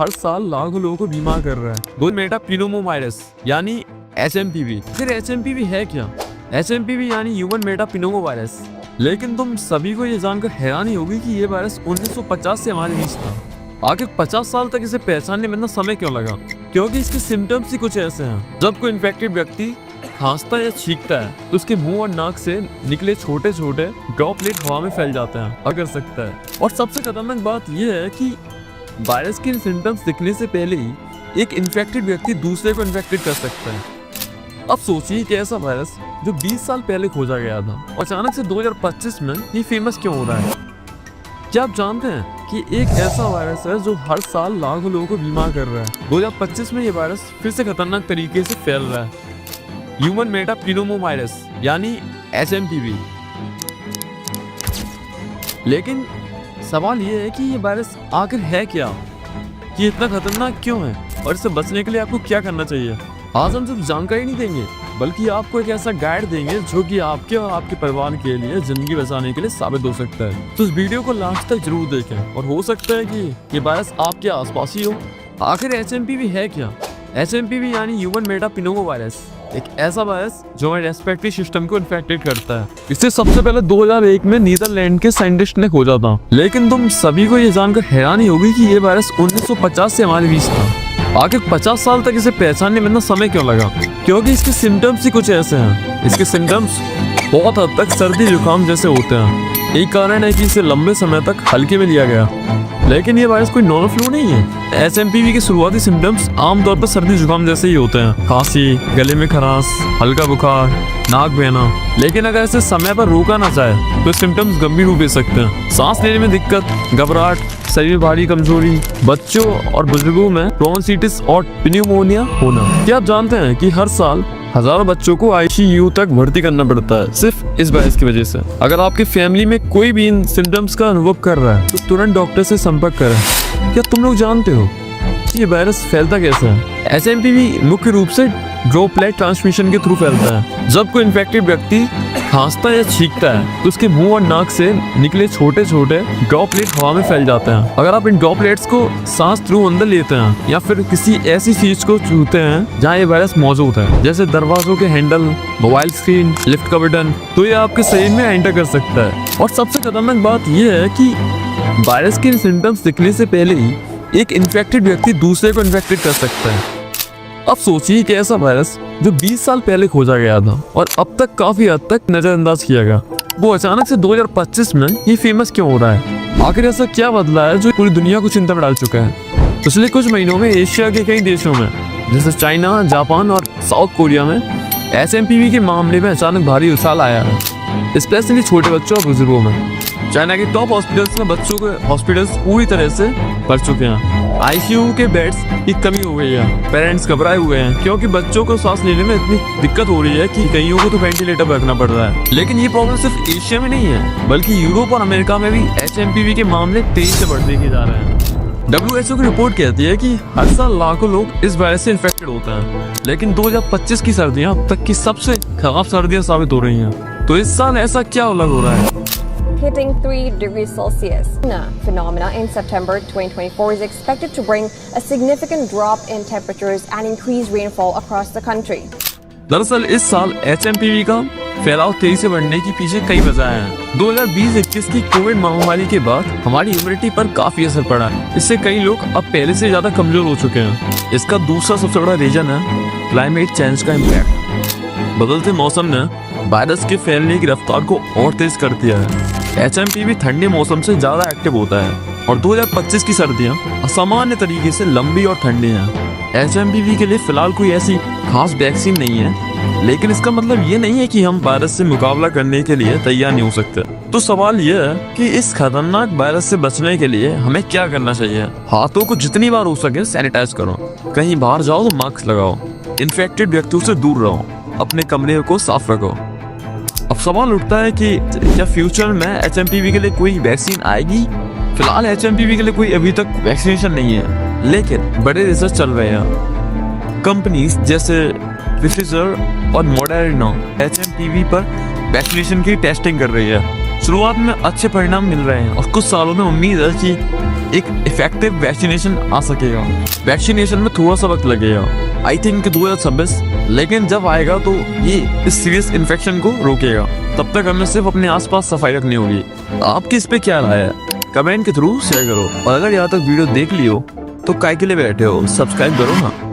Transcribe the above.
हर साल लाखों लोगों को बीमार कर रहा है। दो मेटा पिनोमोवायरस यानी HMPV। फिर HMPV है क्या? HMPV यानी ह्यूमन मेटा पिनोमोवायरस। लेकिन तुम सभी को ये जानकर हैरानी होगी कि ये वायरस 1950 से हमारे बीच था। आखिर 50 साल तक इसे पहचानने में इतना समय क्यों लगा? क्योंकि इसके सिम्टम्स ही कुछ ऐसे हैं। जब कोई इन्फेक्टेड व्यक्ति खांसता या छींकता है तो उसके मुंह और नाक से निकले छोटे छोटे ड्रॉपलेट हवा में फैल जाते हैं और कर सकता है। और सबसे खतरनाक बात यह है कि वायरस के सिम्टम्स दिखने से पहले ही एक इन्फेक्टेड व्यक्ति दूसरे को इन्फेक्टेड कर सकता है। अब सोचिए कि ऐसा वायरस जो 20 साल पहले खोजा गया था और अचानक से 2025 में ये फेमस क्यों हो रहा है? क्या आप जानते हैं कि एक ऐसा वायरस है जो हर साल लाखों लोगों को बीमार कर रहा है? 2025 में ये वायरस फिर से खतरनाक तरीके से फैल रहा है। ह्यूमन मेटा पिनोमोवायरस यानी HMPV। लेकिन सवाल ये है कि ये वायरस आखिर है क्या, ये इतना खतरनाक क्यों है और इससे बचने के लिए आपको क्या करना चाहिए? आज हम सिर्फ जानकारी नहीं देंगे बल्कि आपको एक ऐसा गाइड देंगे जो कि आपके और आपके परिवार के लिए जिंदगी बचाने के लिए साबित हो सकता है। तो इस वीडियो को लास्ट तक जरूर देखें और हो सकता है कि ये वायरस आपके आसपास ही हो। आखिर HMPV है क्या? HMPV यानी ह्यूमन मेटा पिनोमोवायरस एक ऐसा वायरस जो हमारे रेस्पिरेटरी सिस्टम को इन्फेक्टेड करता है। इसे सबसे पहले 2001 में नीदरलैंड के साइंटिस्ट ने खोजा था। लेकिन तुम सभी को ये जानकर हैरानी होगी कि ये वायरस 1950 से हमारे बीच था। आखिर 50 साल तक इसे पहचानने में इतना समय क्यों लगा? क्योंकि इसके सिम्टम्स ही कुछ ऐसे हैं। इसके सिम्टम्स बहुत हद तक सर्दी जुकाम जैसे होते हैं। यही कारण है कि इसे लंबे समय तक हल्के में लिया गया। लेकिन ये वायरस कोई नॉर्मल फ्लू नहीं है। HMPV के शुरुआती सिम्टम्स आमतौर पर सर्दी जुकाम जैसे ही होते हैं। खांसी, गले में खराश, हल्का बुखार, नाक बहना। लेकिन अगर इसे समय पर रोका ना जाए तो सिम्टम्स गंभीर रूप ले सकते हैं। सांस लेने में दिक्कत, घबराहट, शरीर में भारी कमजोरी, बच्चों और बुजुर्गों में ब्रोंकाइटिस और न्यूमोनिया होना। क्या आप जानते हैं कि हर साल हजारों बच्चों को ICU तक भर्ती करना पड़ता है सिर्फ इस वायरस की वजह से? अगर आपकी फैमिली में कोई भी इन सिम्टम्स का अनुभव कर रहा है तो तुरंत डॉक्टर से संपर्क करें। क्या तुम लोग जानते हो कि ये वायरस फैलता कैसे है? HMPV मुख्य रूप से ड्रॉपलेट ट्रांसमिशन के थ्रू फैलता है। जब कोई इन्फेक्टेड व्यक्ति खांसता या छींकता है तो उसके मुंह और नाक से निकले छोटे छोटे ड्रॉपलेट हवा में फैल जाते हैं। अगर आप इन ड्रॉपलेट्स को सांस थ्रू अंदर लेते हैं या फिर किसी ऐसी चीज को छूते हैं जहाँ ये वायरस मौजूद है, जैसे दरवाजों के हैंडल, मोबाइल स्क्रीन, लिफ्ट का बटन, तो ये आपके शरीर में एंटर कर सकता है। और सबसे खतरनाक बात यह है कि वायरस के सिम्टम्स दिखने से पहले ही एक इन्फेक्टेड व्यक्ति दूसरे को इन्फेक्टेड कर सकता है। अब सोचिए कि ऐसा वायरस जो 20 साल पहले खोजा गया था और अब तक काफी हद तक नजरअंदाज किया गया, वो अचानक से 2025 में ये फेमस क्यों हो रहा है? आखिर ऐसा क्या बदला है जो पूरी दुनिया को चिंता में डाल चुका है? पिछले कुछ महीनों में एशिया के कई देशों में जैसे चाइना, जापान और साउथ कोरिया में HMPV के मामले में अचानक भारी उछाल आया है, स्पेशली छोटे बच्चों और बुजुर्गों में। चाइना के टॉप हॉस्पिटल्स में बच्चों के हॉस्पिटल्स पूरी तरह से भर चुके हैं। ICU के बेड्स की कमी हो गई है। पेरेंट्स घबराए हुए हैं क्योंकि बच्चों को सांस लेने में इतनी दिक्कत हो रही है कि कईयों को तो वेंटिलेटर पर रखना पड़ रहा है। लेकिन ये प्रॉब्लम सिर्फ एशिया में नहीं है बल्कि यूरोप और अमेरिका में भी HMPV के मामले तेजी से बढ़ते ही जा रहे हैं। WHO की रिपोर्ट कहती है कि हर साल लाखों लोग इस वायरस से इन्फेक्टेड होते हैं। लेकिन 2025 की सर्दियां अब तक की सबसे खराब सर्दियां साबित हो रही हैं। तो इस साल ऐसा क्या अलग हो रहा है? Hitting 3 degrees Celsius. The phenomena in September 2024 is expected to bring a significant drop in temperatures and increased rainfall across the country. दरअसल इस साल HMPV का फैलाव तेजी से बढ़ने की पीछे कई वजह हैं। 2020-21 की कोविड महामारी के बाद हमारी इम्यूनिटी पर काफी असर पड़ा है। इससे कई लोग अब पहले से ज्यादा कमजोर हो चुके हैं। इसका दूसरा सबसे बड़ा रीजन है क्लाइमेट चेंज का इम्पैक्ट। बदलते मौसम ने वायरस के फैलने की रफ्तार को और तेज कर दिया है। HMPV ठंडे मौसम से ज्यादा एक्टिव होता है और 2025 की सर्दियां असामान्य तरीके से लंबी और ठंडी हैं। HMPV के लिए फिलहाल कोई ऐसी खास वैक्सीन नहीं है, लेकिन इसका मतलब ये नहीं है कि हम वायरस से मुकाबला करने के लिए तैयार नहीं हो सकते। तो सवाल यह है कि इस खतरनाक वायरस से बचने के लिए हमें क्या करना चाहिए? हाथों को जितनी बार हो सके सैनिटाइज करो, कहीं बाहर जाओ तो मास्क लगाओ, इन्फेक्टेड व्यक्तियों से दूर रहो, अपने कमरे को साफ रखो। अब सवाल उठता है कि क्या फ्यूचर में HMPV के लिए कोई वैक्सीन आएगी? फिलहाल HMPV के लिए कोई अभी तक वैक्सीनेशन नहीं है, लेकिन बड़े रिसर्च चल रहे हैं। कंपनीज जैसे फिजर और मॉडर्ना HMPV पर वैक्सीनेशन की टेस्टिंग कर रही है। शुरुआत में अच्छे परिणाम मिल रहे हैं और कुछ सालों में उम्मीद है कि एक इफेक्टिव वैक्सीनेशन आ सकेगा। वैक्सीनेशन में थोड़ा सा वक्त लगेगा, आई थिंक 2026, लेकिन जब आएगा तो ये इस सीरियस इन्फेक्शन को रोकेगा। तब तक हमें सिर्फ अपने आसपास सफाई रखनी होगी। आपकी इस पे क्या राय है? कमेंट के थ्रू शेयर करो और अगर यहाँ तक वीडियो देख लियो तो काय के लिए बैठे हो, सब्सक्राइब करो ना।